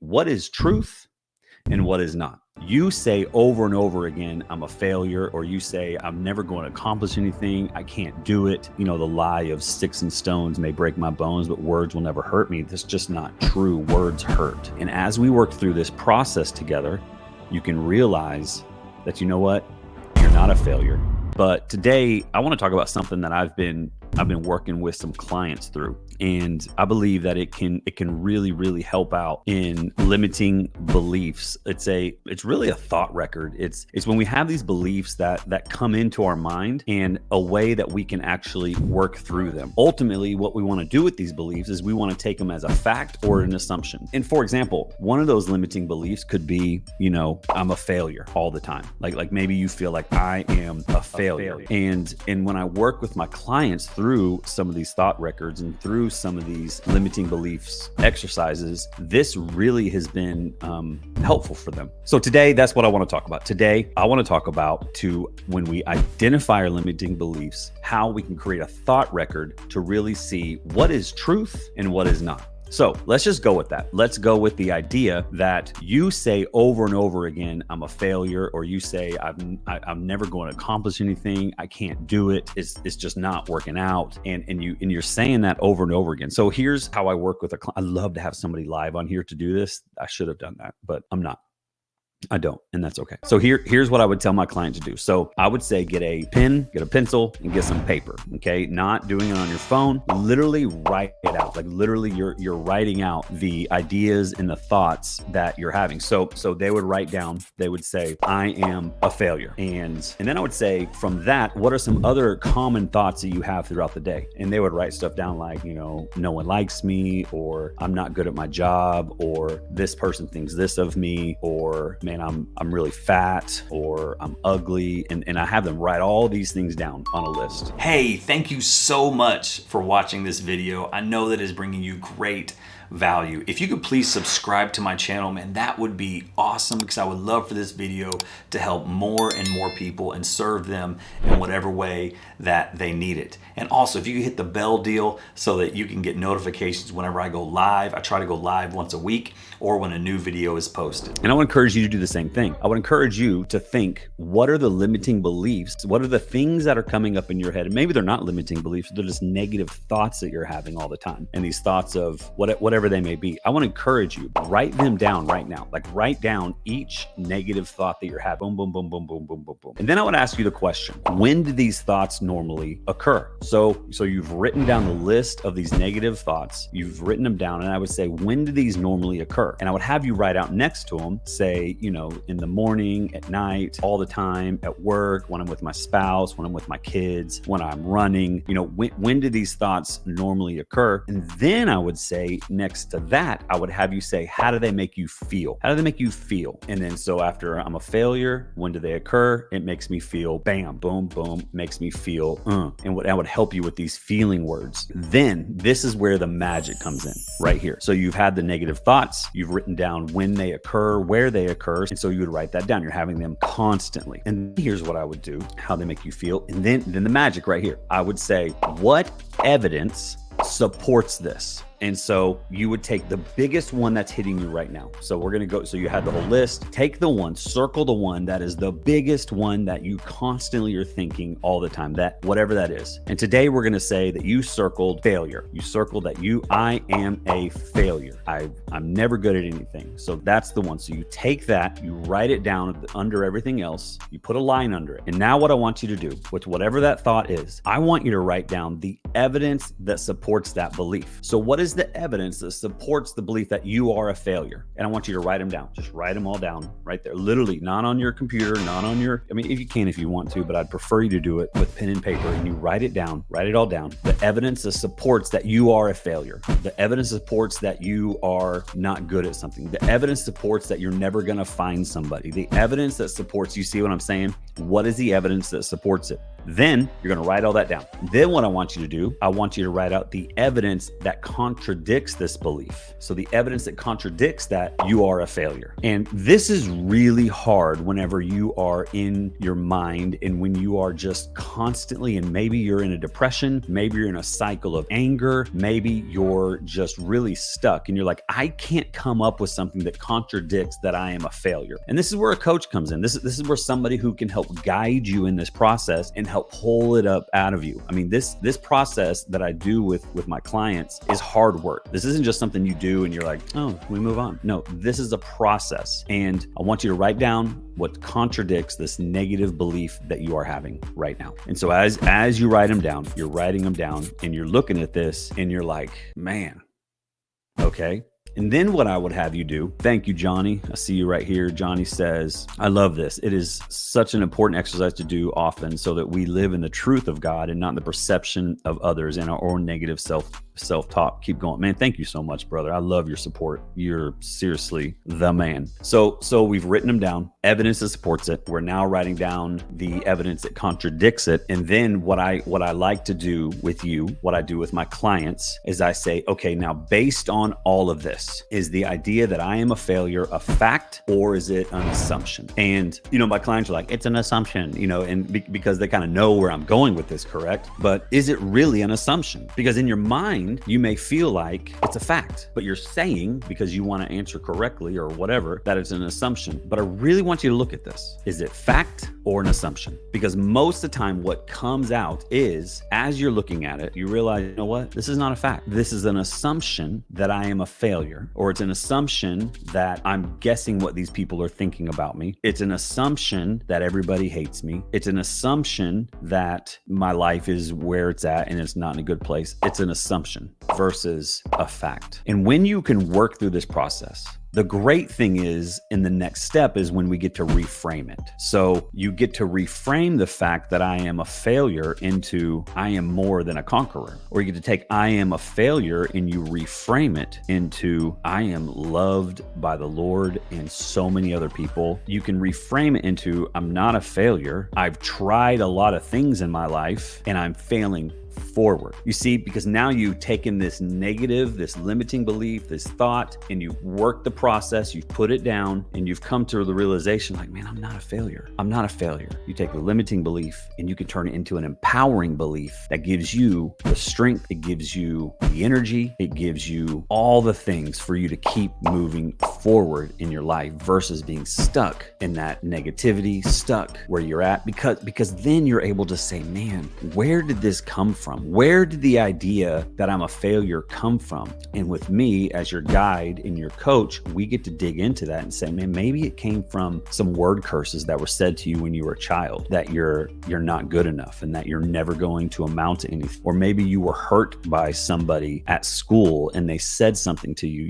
what is truth and what is not. You say over and over again, I'm a failure, or you say, I'm never going to accomplish anything. I can't do it. You know, the lie of sticks and stones may break my bones, but words will never hurt me. That's just not true. Words hurt. And as we work through this process together, you can realize that, you know what? You're not a failure. But today I want to talk about something that I've been working with some clients through. And I believe that it can really help out in limiting beliefs. It's really a thought record. It's when we have these beliefs that come into our mind, and a way that we can actually work through them. Ultimately, what we want to do with these beliefs is we want to take them as a fact or an assumption. And for example, one of those limiting beliefs could be, you know, I'm a failure all the time. Like maybe you feel like I am a failure. And when I work with my clients through some of these thought records and through some of these limiting beliefs exercises, this really has been helpful for them. So today, that's what I want to talk about. Today, I want to talk about when we identify our limiting beliefs, how we can create a thought record to really see what is truth and what is not. So let's just go with that. Let's go with the idea that you say over and over again, I'm a failure, or you say, I'm never going to accomplish anything. I can't do it. It's just not working out. And you're saying that over and over again. So here's how I work with a client. I love to have somebody live on here to do this. I should have done that, but I'm not. I don't, and that's okay. So here's what I would tell my client to do. So I would say, get a pen, get a pencil, and get some paper. Okay, not doing it on your phone. Literally write it out. Like literally, you're writing out the ideas and the thoughts that you're having. So they would write down. They would say, I am a failure, and then I would say, from that, what are some other common thoughts that you have throughout the day? And they would write stuff down like, you know, no one likes me, or I'm not good at my job, or this person thinks this of me, or man, I'm really fat, or I'm ugly. And I have them write all these things down on a list. Hey, thank you so much for watching this video. I know that is bringing you great value. If you could please subscribe to my channel, man, that would be awesome, because I would love for this video to help more and more people and serve them in whatever way that they need it. And also, if you could hit the bell deal so that you can get notifications whenever I go live. I try to go live once a week, or when a new video is posted. And I would encourage you to do the same thing. I would encourage you to think, what are the limiting beliefs? What are the things that are coming up in your head? And maybe they're not limiting beliefs, they're just negative thoughts that you're having all the time. And these thoughts of whatever they may be, I want to encourage you, write them down right now. Like write down each negative thought that you're having. Boom, boom, boom, boom, boom, boom, boom, boom. And then I would ask you the question, when do these thoughts normally occur? So you've written down the list of these negative thoughts, you've written them down, and I would say, when do these normally occur? And I would have you write out next to them, say, you know, in the morning, at night, all the time, at work, when I'm with my spouse, when I'm with my kids, when I'm running, you know, when do these thoughts normally occur? And then I would say, next to that, I would have you say, how do they make you feel? How do they make you feel? And then, so after I'm a failure, when do they occur? It makes me feel, bam, boom, boom, makes me feel, and I would help you with these feeling words. Then this is where the magic comes in, right here. So you've had the negative thoughts, you've written down when they occur, where they occur. And so you would write that down. You're having them constantly. And here's what I would do, how they make you feel. And then the magic right here, I would say, what evidence supports this? And so you would take the biggest one that's hitting you right now. So we're going to go, so you had the whole list, take the one, circle the one that is the biggest one that you constantly are thinking all the time, that whatever that is. And today we're going to say that you circled failure. You circled that I am a failure. I'm never good at anything. So that's the one. So you take that, you write it down under everything else, you put a line under it. And now what I want you to do with whatever that thought is, I want you to write down the evidence that supports that belief. So what is the evidence that supports the belief that you are a failure? And I want you to write them down. Just write them all down right there. Literally, not on your computer, not on your, I mean, if you can, if you want to, but I'd prefer you to do it with pen and paper, and you write it down, write it all down. The evidence that supports that you are a failure. The evidence supports that you are not good at something. The evidence supports that you're never going to find somebody. The evidence that supports, you see what I'm saying? What is the evidence that supports it? Then you're going to write all that down. Then what I want you to do, I want you to write out the evidence that contradicts this belief. So the evidence that contradicts that you are a failure. And this is really hard whenever you are in your mind and when you are just constantly, and maybe you're in a depression, maybe you're in a cycle of anger, maybe you're just really stuck and you're like, I can't come up with something that contradicts that I am a failure. And this is where a coach comes in. This is where somebody who can help guide you in this process and help pull it up out of you. I mean, this process that I do with my clients is hard work. This isn't just something you do and you're like, oh, we move on. No, this is a process. And I want you to write down what contradicts this negative belief that you are having right now. And so as you write them down, you're writing them down and you're looking at this and you're like, man, okay. And then what I would have you do, thank you, Johnny. I see you right here. Johnny says, I love this. It is such an important exercise to do often so that we live in the truth of God and not in the perception of others and our own negative self-talk. Keep going. Man, thank you so much, brother. I love your support. You're seriously the man. So we've written them down, evidence that supports it. We're now writing down the evidence that contradicts it. And then what I like to do with you, what I do with my clients is I say, okay, now based on all of this, is the idea that I am a failure a fact or is it an assumption? And, my clients are like, it's an assumption, and because they kind of know where I'm going with this, correct? But is it really an assumption? Because in your mind, you may feel like it's a fact, but you're saying, because you want to answer correctly or whatever, that it's an assumption. But I really want you to look at this. Is it fact or an assumption? Because most of the time what comes out is, as you're looking at it, you realize, you know what? This is not a fact. This is an assumption that I am a failure. Or it's an assumption that I'm guessing what these people are thinking about me. It's an assumption that everybody hates me. It's an assumption that my life is where it's at and it's not in a good place. It's an assumption versus a fact. And when you can work through this process, the great thing is in the next step is when we get to reframe it. So you get to reframe the fact that I am a failure into I am more than a conqueror. Or you get to take I am a failure and you reframe it into I am loved by the Lord and so many other people. You can reframe it into I'm not a failure. I've tried a lot of things in my life and I'm failing forward. You see, because now you've taken this negative, this limiting belief, this thought, and you've worked the process, you've put it down, and you've come to the realization like, man, I'm not a failure. I'm not a failure. You take the limiting belief and you can turn it into an empowering belief that gives you the strength, it gives you the energy, it gives you all the things for you to keep moving forward in your life versus being stuck in that negativity, stuck where you're at, because then you're able to say, man, where did this come from? Where did the idea that I'm a failure come from? And with me as your guide and your coach, we get to dig into that and say, man, maybe it came from some word curses that were said to you when you were a child, that you're not good enough and that you're never going to amount to anything. Or maybe you were hurt by somebody at school and they said something to you,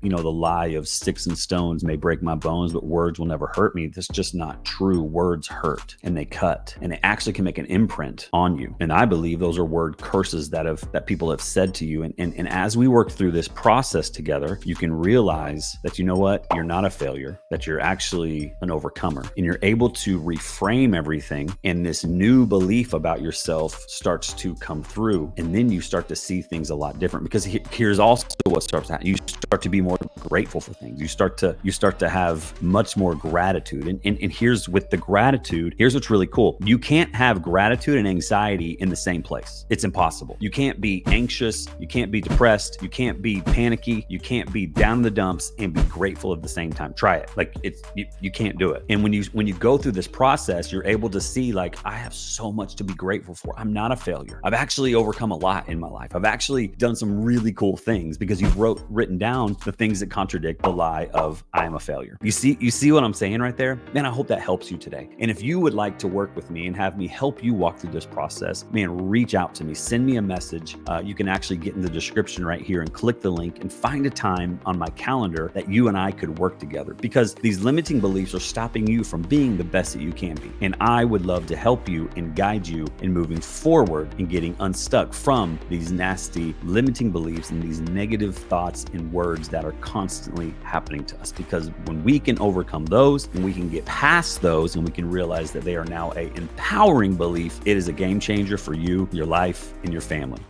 the lie of sticks and stones may break my bones, but words will never hurt me. That's just not true. Words hurt and they cut and they actually can make an imprint on you. And I believe those are word curses that people have said to you. And as we work through this process together, you can realize that, you know what, you're not a failure, that you're actually an overcomer, and you're able to reframe everything. And this new belief about yourself starts to come through. And then you start to see things a lot different, because here's also what starts happening. You start to be more grateful for things. You start to have much more gratitude. And here's with the gratitude, here's what's really cool. You can't have gratitude and anxiety in the same place. It's impossible. You can't be anxious. You can't be depressed. You can't be panicky. You can't be down in the dumps and be grateful at the same time. Try it. Like you can't do it. And when you go through this process, you're able to see like, I have so much to be grateful for. I'm not a failure. I've actually overcome a lot in my life. I've actually done some really cool things because you've written down the things that contradict the lie of I am a failure. You see what I'm saying right there? Man, I hope that helps you today. And if you would like to work with me and have me help you walk through this process, man, reach out to me. Send me a message. You can actually get in the description right here and click the link and find a time on my calendar that you and I could work together, because these limiting beliefs are stopping you from being the best that you can be. And I would love to help you and guide you in moving forward and getting unstuck from these nasty limiting beliefs and these negative thoughts and words that are constantly happening happening to us, because when we can overcome those and we can get past those and we can realize that they are now a empowering belief, it is a game changer for you, your life, and your family.